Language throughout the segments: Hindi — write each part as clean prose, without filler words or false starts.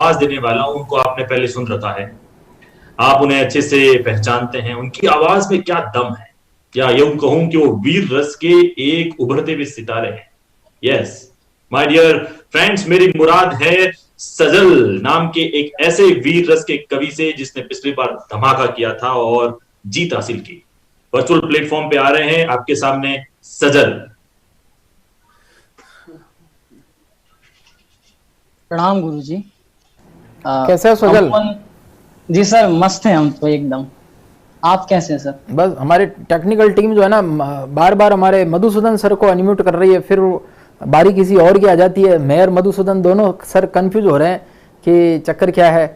आवाज देने वाला हूं उनको आपने पहले सुन रखा है, आप उन्हें अच्छे से पहचानते हैं, उनकी आवाज में क्या दम है, या यूं कहूं कि वो वीर रस के एक उभरते हुए सितारे हैं। यस माय डियर फ्रेंड्स, मेरी मुराद है सजल नाम के एक ऐसे वीर रस के कवि से जिसने पिछली बार धमाका किया था और जीत हासिल की। वर्चुअल प्लेटफॉर्म पे आ रहे हैं आपके सामने सजल। प्रणाम गुरुजी। कैसे हो सजल? जी सर मस्त हैं हम तो एकदम। आप कैसे हैं सर? बस हमारी टेक्निकल टीम जो है ना बार बार हमारे मधुसूदन सर को अनम्यूट कर रही है, फिर बारी किसी और की आ जाती है। मेयर मधुसूदन दोनों सर कंफ्यूज हो रहे हैं कि चक्कर क्या है,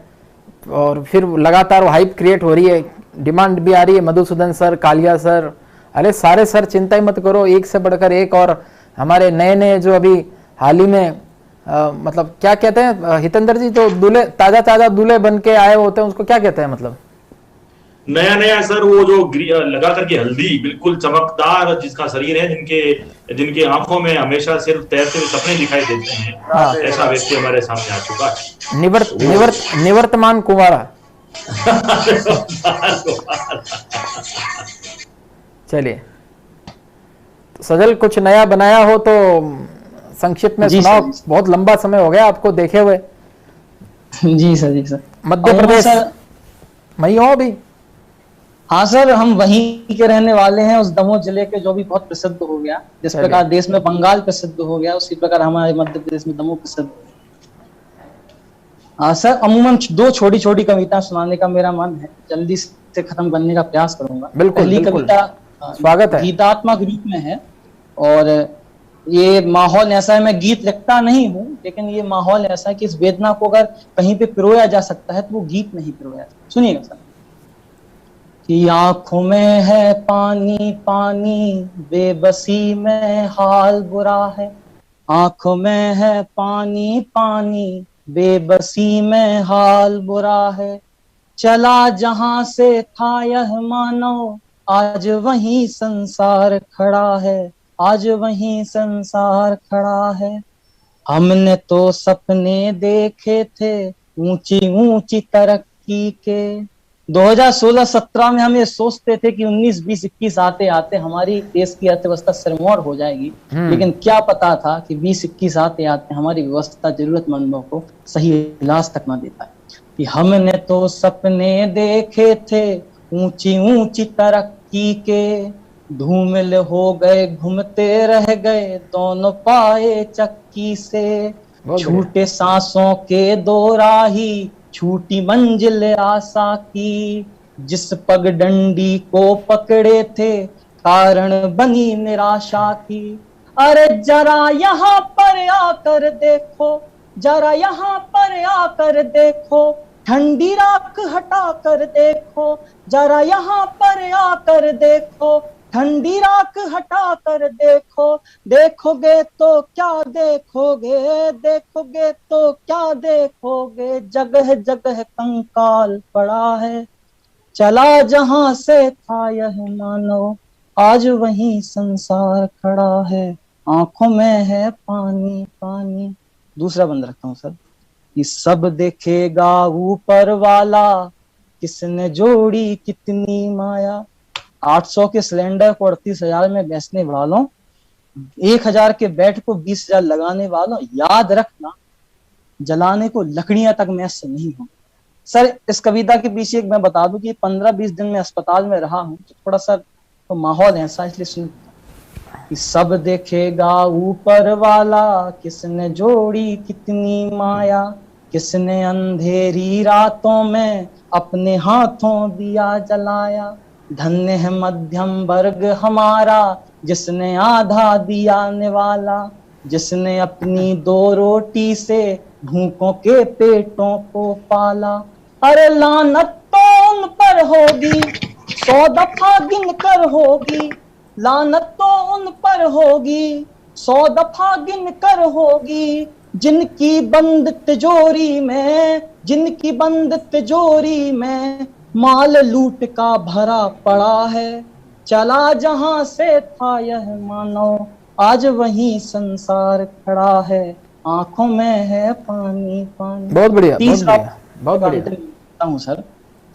और फिर लगातार हाइप क्रिएट हो रही है, डिमांड भी आ रही है मधुसूदन सर, कालिया सर, अरे सारे सर चिंता ही मत करो, एक से बढ़कर एक। और हमारे नए नए जो अभी हाल ही में मतलब क्या कहते हैं हितेंद्र जी, जो दूल्हे ताजा ताजा दूल्हे बन के आए होते हैं उसको क्या कहते हैं? मतलब नया नया सर, वो जो लगा करके हल्दी बिल्कुल चमकदार जिसका शरीर है, जिनके आंखों में हमेशा सिर्फ तैरते हुए सपने दिखाई देते हैं, ऐसा व्यक्ति हमारे सामने आ चुका है। निवर्तमान कुंवारा। चलिए तो सजल कुछ नया बनाया हो तो संक्षिप्त में सुनाओ, बहुत लंबा समय हो गया आपको देखे हुए। जी सर, जी सर। मध्य प्रदेश वही हो अभी? हाँ सर, हम वहीं के रहने वाले हैं, उस दमोह जिले के, जो भी बहुत प्रसिद्ध हो गया। जिस प्रकार देश में बंगाल प्रसिद्ध हो गया, उसी प्रकार हमारे मध्य प्रदेश में दमोह प्रसिद्ध। हाँ सर, अमूमन दो छोटी छोटी कविताएं सुनाने का मेरा मन है, जल्दी से खत्म करने का प्रयास करूंगा। पहली कविता स्वागत है, गीतात्मक रूप में है, और ये माहौल ऐसा है, मैं गीत लिखता नहीं हूँ, लेकिन ये माहौल ऐसा है कि इस वेदना को अगर कहीं पे पिरोया जा सकता है तो वो गीत नहीं पिरोया। सुनिएगा सर। कि आंखों में है पानी पानी, बेबसी में हाल बुरा है। आंखों में है पानी पानी, बेबसी में हाल बुरा है। चला जहां से था यह मानो, आज वहीं संसार खड़ा है, आज वहीं संसार खड़ा है। हमने तो सपने देखे थे ऊंची ऊंची तरक्की के। 2016-17 में हम ये सोचते थे कि 19, 20, 21 आते आते हमारी देश की अर्थव्यवस्था सिरमौर हो जाएगी, लेकिन क्या पता था कि 20, 21 आते आते हमारी व्यवस्था जरूरतमंदों को सही इलाज तक न दे पाए। कि हमने तो सपने देखे थे ऊंची ऊंची तरक्की के, धूमिल हो गए घूमते रह गए दोनों पाए चक्की से। छूटे सांसों के दो राही, छूटी मंजिल आशा की। जिस पगडंडी को पकड़े थे कारण बनी निराशा की। अरे जरा यहाँ पर आकर देखो, जरा यहाँ पर आकर देखो, ठंडी राख हटा कर देखो। जरा यहाँ पर आकर देखो, ठंडी राख हटा कर देखो। देखोगे तो क्या देखोगे, देखोगे तो क्या देखोगे। जगह जगह कंकाल पड़ा है, चला जहां से था यह मानो, आज वहीं संसार खड़ा है। आंखों में है पानी पानी। दूसरा बंद रखता हूँ सर। कि सब देखेगा ऊपर वाला, किसने जोड़ी कितनी माया। 800 के सिलेंडर को 38,000 में बेचने वालों, 1,000 के बेड को 20,000 लगाने वालों, याद रखना जलाने को लकड़ियां तक मैस नहीं हो। सर इस कविता के पीछे एक मैं बता दूं कि 15-20 दिन में अस्पताल में रहा हूं, तो थोड़ा सा तो माहौल ऐसा, इसलिए सुन। कि सब देखेगा ऊपर वाला, किसने जोड़ी कितनी माया। किसने अंधेरी रातों में अपने हाथों दिया जलाया। धन्य है मध्यम वर्ग हमारा, जिसने आधा दिया निवाला। जिसने अपनी 2 रोटी से भूखों के पेटों को पाला। अरे लानत तो उन पर होगी, 100 दफा गिन कर होगी। लानत तो उन पर होगी, 100 दफा गिन कर होगी। जिनकी बंद तिजोरी में, जिनकी बंद तिजोरी में माल लूट का भरा पड़ा है। चला जहां से था यह मानो, आज वहीं संसार खड़ा है। आंखों में है पानी पानी। बहुत बढ़िया, बहुत तीसरा बढ़िया, बहुत बढ़िया। हूँ सर।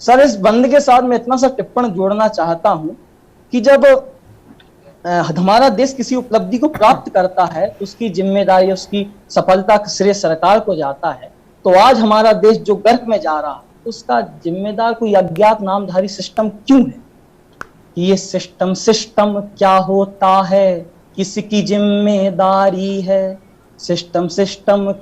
सर इस बंद के साथ मैं इतना सा टिप्पण जोड़ना चाहता हूं कि जब हमारा देश किसी उपलब्धि को प्राप्त करता है तो उसकी जिम्मेदारी, उसकी सफलता का श्रेय सरकार को जाता है। तो आज हमारा देश जो गर्क में जा रहा है उसका जिम्मेदार कोई अज्ञात नामधारी सिस्टम क्यों है? ये सिस्टम क्या होता है, किसकी जिम्मेदारी है? सिस्टम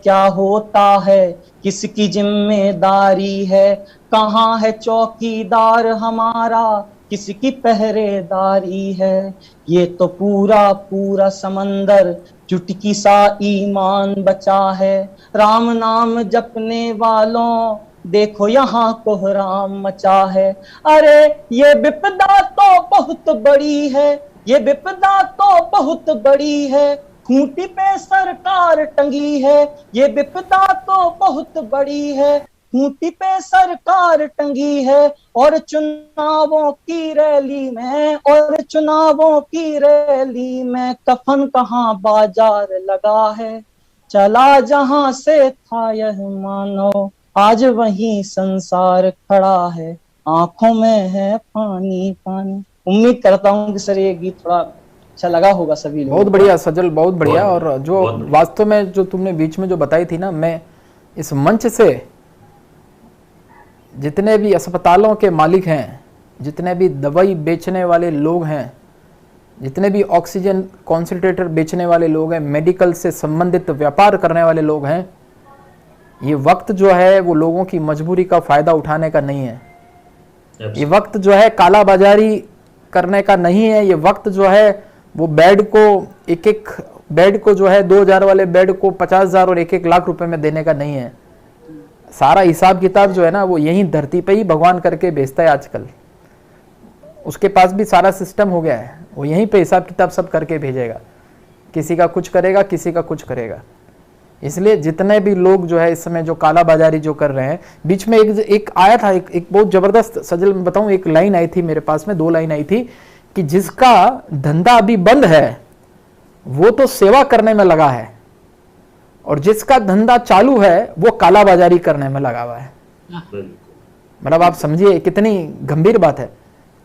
क्या होता है, किसकी जिम्मेदारी है? कहाँ है चौकीदार हमारा, किसकी पहरेदारी है? ये तो पूरा पूरा समंदर चुटकी सा ईमान बचा है। राम नाम जपने वालों देखो यहाँ कोहराम मचा है। अरे ये विपदा तो बहुत बड़ी है, ये विपदा तो बहुत बड़ी है, खूंटी पे सरकार टंगी है। ये विपदा तो बहुत बड़ी है, खूंटी पे सरकार टंगी है। और चुनावों की रैली में, और चुनावों की रैली में कफन कहाँ बाजार लगा है। चला जहां से था यह मानो आज वही संसार खड़ा है। आंखों में है पानी पानी। उम्मीद करता हूँ कि सर ये गीत थोड़ा अच्छा लगा होगा सभी लोगों को। बहुत बढ़िया सजल, बहुत बढ़िया। और जो वास्तव में जो तुमने बीच में जो बताई थी ना, मैं इस मंच से जितने भी अस्पतालों के मालिक हैं, जितने भी दवाई बेचने वाले लोग हैं, जितने भी ऑक्सीजन कॉन्सेंट्रेटर बेचने वाले लोग हैं, मेडिकल से संबंधित व्यापार करने वाले लोग हैं, ये वक्त जो है वो लोगों की मजबूरी का फायदा उठाने का नहीं है। ये वक्त जो है काला बाजारी करने का नहीं है। ये वक्त जो है वो बेड को, एक एक बेड को जो है 2000 वाले बेड को 50,000 और 1-1 लाख रुपए में देने का नहीं है। सारा हिसाब किताब जो है ना वो यहीं धरती पे ही भगवान करके भेजता है आजकल। उसके पास भी सारा सिस्टम हो गया है, वो यहीं पे हिसाब किताब सब करके भेजेगा। किसी का कुछ करेगा, किसी का कुछ करेगा। इसलिए जितने भी लोग जो है इस समय जो काला बाजारी जो कर रहे हैं, बीच में एक आया था, एक बहुत जबरदस्त सजल में बताऊं, एक लाइन आई थी मेरे पास में, 2 लाइन आई थी कि जिसका धंधा अभी बंद है वो तो सेवा करने में लगा है, और जिसका धंधा चालू है वो काला बाजारी करने में लगा हुआ है। मतलब आप समझिए कितनी गंभीर बात है।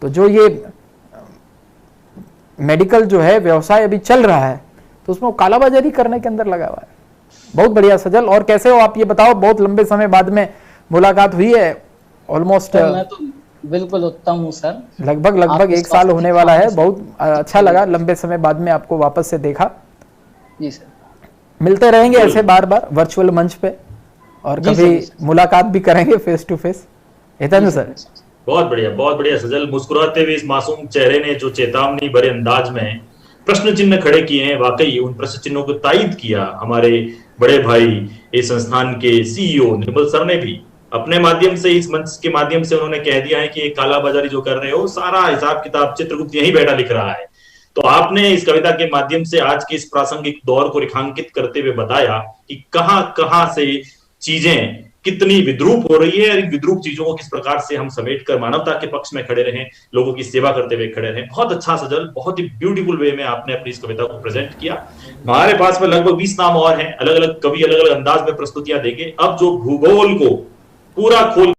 तो जो ये मेडिकल जो है व्यवसाय अभी चल रहा है तो उसमें काला बाजारी करने के अंदर लगा हुआ है। बहुत बढ़िया सजल। और कैसे हो आप ये बताओ, बहुत लंबे समय बाद में मुलाकात हुई है, ऑलमोस्ट। मैं तो बिल्कुल उत्तम हूँ सर। लगभग 1 साल होने वाला है। बहुत अच्छा लगा लंबे समय बाद में आपको वापस से देखा। जी सर। मिलते रहेंगे ऐसे बार बार वर्चुअल मंच पे, और कभी मुलाकात भी करेंगे face to face. Hitendra sir. बहुत बढ़िया सजल। मुस्कुराते हुए इस मासूम चेहरे ने जो चेतावनी भरे अंदाज में प्रश्न चिन्ह खड़े किए हैं, वाकई उन प्रश्न चिन्हों को तायद किया हमारे बड़े भाई इस संस्थान के सीईओ निर्मल सर ने भी अपने माध्यम से, इस मंच के माध्यम से उन्होंने कह दिया है कि ये काला बाजारी जो कर रहे हो सारा हिसाब किताब चित्रगुप्त यहीं बैठा लिख रहा है। तो आपने इस कविता के माध्यम से आज के इस प्रासंगिक दौर को रेखांकित करते हुए बताया कि कहां से चीजें कितनी विद्रूप हो रही है, और इन विद्रूप चीजों को किस प्रकार से हम समेटकर मानवता के पक्ष में खड़े रहें, लोगों की सेवा करते हुए खड़े रहें। बहुत अच्छा सजल, बहुत ही ब्यूटीफुल वे में आपने अपनी इस कविता को प्रेजेंट किया। हमारे पास में लगभग 20 नाम और हैं, अलग अलग कवि अलग अलग अंदाज में प्रस्तुतियां देंगे। अब जो भूगोल को पूरा खोल